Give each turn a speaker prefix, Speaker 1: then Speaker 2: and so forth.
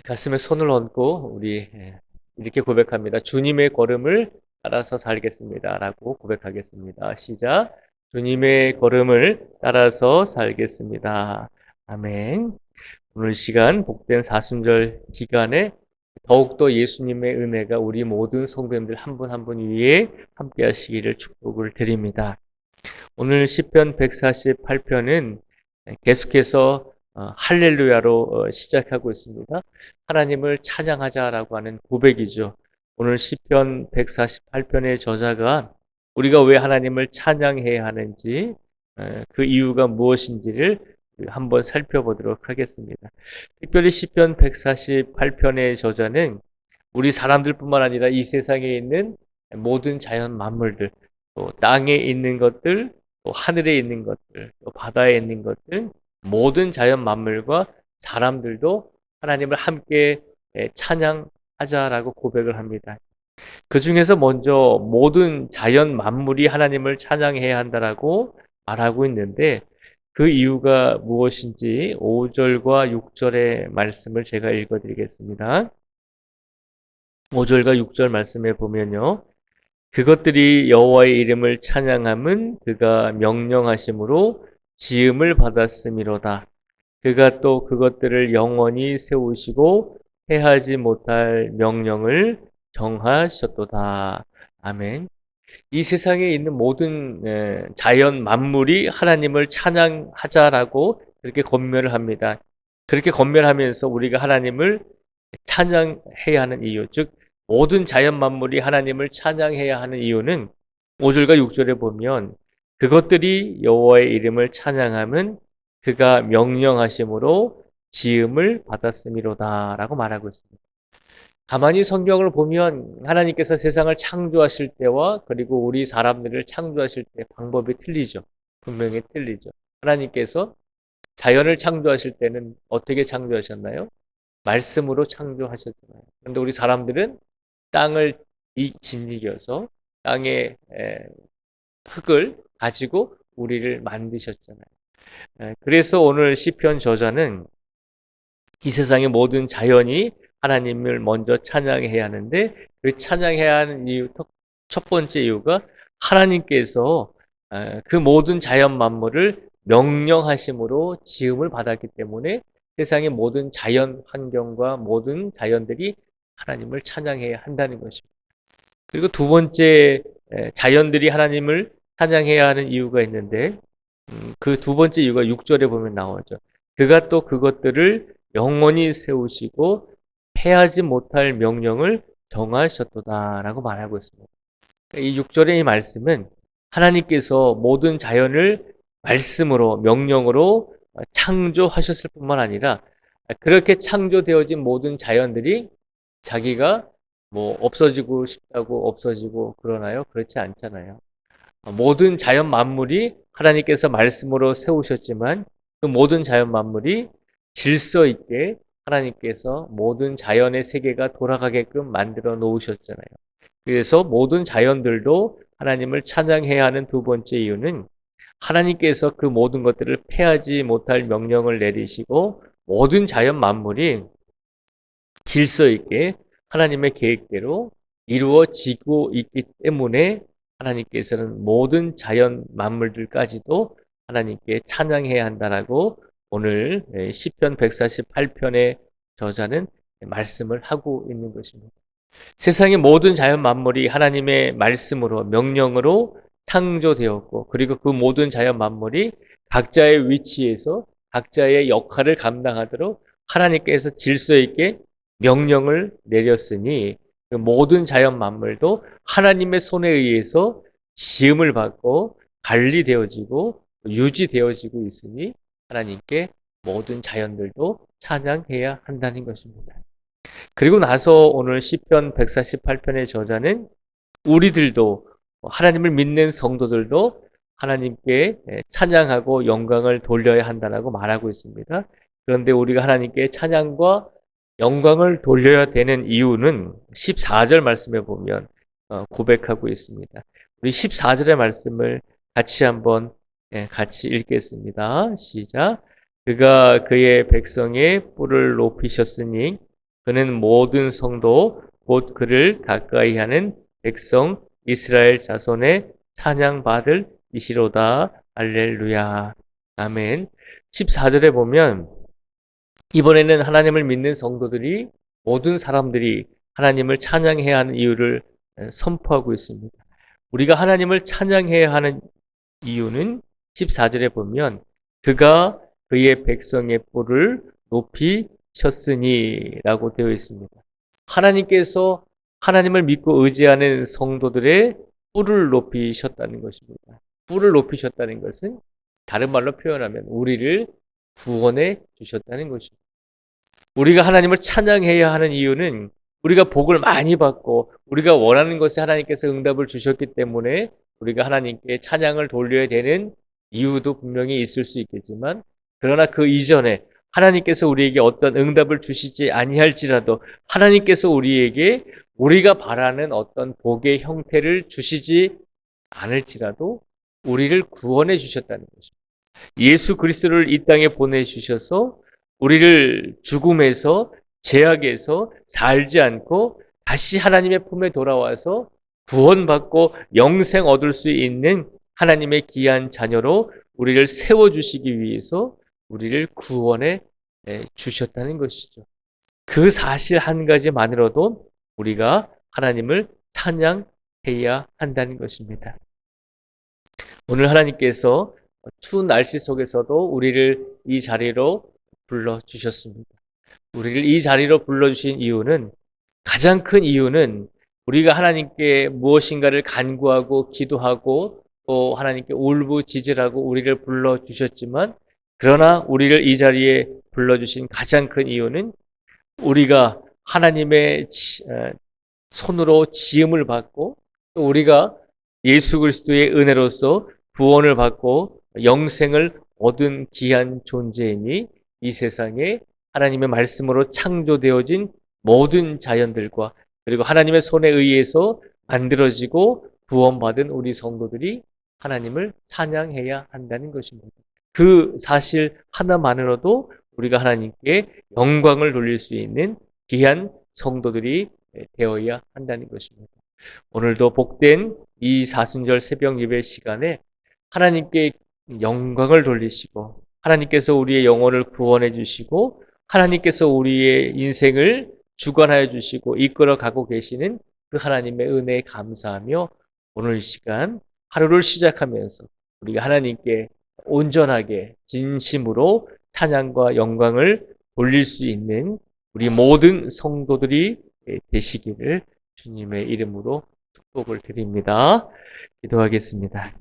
Speaker 1: 가슴에 손을 얹고 우리 이렇게 고백합니다. 주님의 걸음을 따라서 살겠습니다. 라고 고백하겠습니다. 시작. 주님의 걸음을 따라서 살겠습니다. 아멘. 오늘 시간 복된 사순절 기간에 더욱더 예수님의 은혜가 우리 모든 성도님들 한 분 한 분 위에 함께 하시기를 축복을 드립니다. 오늘 시편 148편은 계속해서 할렐루야로 시작하고 있습니다. 하나님을 찬양하자라고 하는 고백이죠. 오늘 시편 148편의 저자가 우리가 왜 하나님을 찬양해야 하는지 그 이유가 무엇인지를 한번 살펴보도록 하겠습니다. 특별히 시편 148편의 저자는 우리 사람들뿐만 아니라 이 세상에 있는 모든 자연 만물들, 또 땅에 있는 것들, 또 하늘에 있는 것들, 또 바다에 있는 것들, 모든 자연 만물과 사람들도 하나님을 함께 찬양하자라고 고백을 합니다. 그 중에서 먼저 모든 자연 만물이 하나님을 찬양해야 한다라고 말하고 있는데 그 이유가 무엇인지 5절과 6절의 말씀을 제가 읽어드리겠습니다. 5절과 6절 말씀에 보면요. 그것들이 여호와의 이름을 찬양함은 그가 명령하심으로 지음을 받았음이로다. 그가 또 그것들을 영원히 세우시고 해하지 못할 명령을 정하셨도다. 아멘. 이 세상에 있는 모든 자연 만물이 하나님을 찬양하자라고 그렇게 권면을 합니다. 그렇게 권면하면서 우리가 하나님을 찬양해야 하는 이유, 즉 모든 자연 만물이 하나님을 찬양해야 하는 이유는 5절과 6절에 보면 그것들이 여호와의 이름을 찬양함은 그가 명령하심으로 지음을 받았음이로다라고 말하고 있습니다. 가만히 성경을 보면 하나님께서 세상을 창조하실 때와 그리고 우리 사람들을 창조하실 때 방법이 틀리죠. 분명히 틀리죠. 하나님께서 자연을 창조하실 때는 어떻게 창조하셨나요? 말씀으로 창조하셨잖아요. 그런데 우리 사람들은 땅을 짓이겨서 땅의 흙을 가지고 우리를 만드셨잖아요. 그래서 오늘 시편 저자는 이 세상의 모든 자연이 하나님을 먼저 찬양해야 하는데 그 찬양해야 하는 이유, 첫 번째 이유가 하나님께서 그 모든 자연 만물을 명령하심으로 지음을 받았기 때문에 세상의 모든 자연 환경과 모든 자연들이 하나님을 찬양해야 한다는 것입니다. 그리고 두 번째 자연들이 하나님을 찬양해야 하는 이유가 있는데 그 두 번째 이유가 6절에 보면 나오죠. 그가 또 그것들을 영원히 세우시고 패하지 못할 명령을 정하셨도다라고 말하고 있습니다. 이 6절의 이 말씀은 하나님께서 모든 자연을 말씀으로 명령으로 창조하셨을 뿐만 아니라 그렇게 창조되어진 모든 자연들이 자기가 뭐 없어지고 싶다고 없어지고 그러나요? 그렇지 않잖아요. 모든 자연 만물이 하나님께서 말씀으로 세우셨지만 그 모든 자연 만물이 질서 있게 하나님께서 모든 자연의 세계가 돌아가게끔 만들어 놓으셨잖아요. 그래서 모든 자연들도 하나님을 찬양해야 하는 두 번째 이유는 하나님께서 그 모든 것들을 패하지 못할 명령을 내리시고 모든 자연 만물이 질서 있게 하나님의 계획대로 이루어지고 있기 때문에 하나님께서는 모든 자연 만물들까지도 하나님께 찬양해야 한다라고 오늘 시편 148편의 저자는 말씀을 하고 있는 것입니다. 세상의 모든 자연 만물이 하나님의 말씀으로 명령으로 창조되었고 그리고 그 모든 자연 만물이 각자의 위치에서 각자의 역할을 감당하도록 하나님께서 질서 있게 명령을 내렸으니 그 모든 자연 만물도 하나님의 손에 의해서 지음을 받고 관리되어지고 유지되어지고 있으니 하나님께 모든 자연들도 찬양해야 한다는 것입니다. 그리고 나서 오늘 시편 148편의 저자는 우리들도 하나님을 믿는 성도들도 하나님께 찬양하고 영광을 돌려야 한다고 말하고 있습니다. 그런데 우리가 하나님께 찬양과 영광을 돌려야 되는 이유는 14절 말씀에 보면 고백하고 있습니다. 우리 14절의 말씀을 같이 한번 같이 읽겠습니다. 시작. 그가 그의 백성의 뿔을 높이셨으니 그는 모든 성도 곧 그를 가까이 하는 백성 이스라엘 자손의 찬양받을 이시로다. 할렐루야. 아멘. 14절에 보면 이번에는 하나님을 믿는 성도들이 모든 사람들이 하나님을 찬양해야 하는 이유를 선포하고 있습니다. 우리가 하나님을 찬양해야 하는 이유는 14절에 보면 그가 그의 백성의 뿔을 높이 쳤으니 라고 되어 있습니다. 하나님께서 하나님을 믿고 의지하는 성도들의 뿔을 높이셨다는 것입니다. 뿔을 높이셨다는 것은 다른 말로 표현하면 우리를 구원해 주셨다는 것입니다. 우리가 하나님을 찬양해야 하는 이유는 우리가 복을 많이 받고 우리가 원하는 것에 하나님께서 응답을 주셨기 때문에 우리가 하나님께 찬양을 돌려야 되는 이유도 분명히 있을 수 있겠지만, 그러나 그 이전에 하나님께서 우리에게 어떤 응답을 주시지 아니할지라도 하나님께서 우리에게 우리가 바라는 어떤 복의 형태를 주시지 않을지라도 우리를 구원해 주셨다는 것입니다. 예수 그리스도를 이 땅에 보내주셔서 우리를 죽음에서 죄악에서 살지 않고 다시 하나님의 품에 돌아와서 구원받고 영생 얻을 수 있는 하나님의 귀한 자녀로 우리를 세워주시기 위해서 우리를 구원해 주셨다는 것이죠. 그 사실 한 가지만으로도 우리가 하나님을 찬양해야 한다는 것입니다. 오늘 하나님께서 추운 날씨 속에서도 우리를 이 자리로 불러주셨습니다. 우리를 이 자리로 불러주신 이유는, 가장 큰 이유는 우리가 하나님께 무엇인가를 간구하고 기도하고 또 하나님께 울부짖으라고 우리를 불러주셨지만, 그러나 우리를 이 자리에 불러주신 가장 큰 이유는 우리가 하나님의 손으로 지음을 받고 또 우리가 예수 그리스도의 은혜로서 구원을 받고 영생을 얻은 귀한 존재이니 이 세상에 하나님의 말씀으로 창조되어진 모든 자연들과 그리고 하나님의 손에 의해서 만들어지고 구원받은 우리 성도들이 하나님을 찬양해야 한다는 것입니다. 그 사실 하나만으로도 우리가 하나님께 영광을 돌릴 수 있는 귀한 성도들이 되어야 한다는 것입니다. 오늘도 복된 이 사순절 새벽 예배 시간에 하나님께 영광을 돌리시고 하나님께서 우리의 영혼을 구원해 주시고 하나님께서 우리의 인생을 주관하여 주시고 이끌어 가고 계시는 그 하나님의 은혜에 감사하며 오늘 이 시간 하루를 시작하면서 우리가 하나님께 온전하게 진심으로 찬양과 영광을 돌릴 수 있는 우리 모든 성도들이 되시기를 주님의 이름으로 축복을 드립니다. 기도하겠습니다.